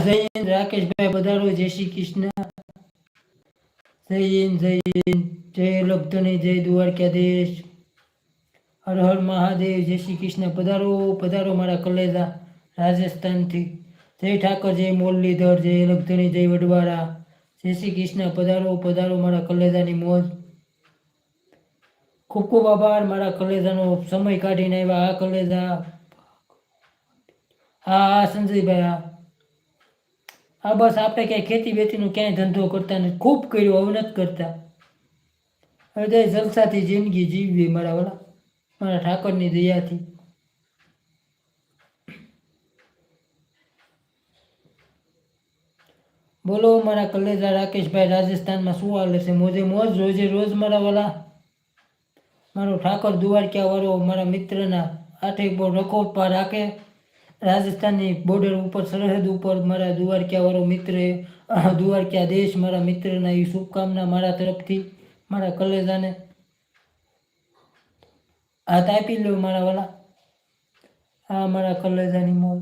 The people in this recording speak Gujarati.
જય હિન્દ રાકેશભાઈ પધારો, જય શ્રી કૃષ્ણ, જય હિન્દ જય હિન્દ, જય લખધણી, જય દ્વારકાધીશ, હર હર મહાદેવ, જય શ્રી કૃષ્ણ, પધારો પધારો મારા કલેજા રાજસ્થાનથી, જય ઠાકર, જય મુરલીધર, જય લખધણી, જય વડવાળા, જય શ્રી કૃષ્ણ, પધારો પધારો મારા કલેજાની મોજ. ખૂબ ખૂબ આભાર મારા કલેજાનો સમય કાઢીને આવ્યા. આ કલેજા હા સંજયભાઈ, હા બસ આપણે ક્યાંય ખેતી બેતીનું ક્યાંય ધંધો કરતા નથી, ખૂબ કર્યો, હવે નથી કરતા. હવે તો જલસાથી જિંદગી જીવવી મારા વાલા, મારા ઠાકરની દયાથી. બોલો મારા કલેજા રાકેશભાઈ, રાજસ્થાનમાં શું હાલે છે? મોજે મોજ, રોજે રોજ મારા વાલા. મારો ઠાકર દ્વારકા વાળો મારા મિત્રના આઠે બહુ રખોપા રાખે. રાજસ્થાનની બોર્ડર ઉપર, સરહદ ઉપર મારા દ્વારકા વાળો મિત્ર, દ્વારકા દેશ મારા મિત્રના એ શુભકામના મારા તરફથી મારા કલેજાને. હાથ આપી લો મારા વાલા, હા મારા કલેજાની મોજ.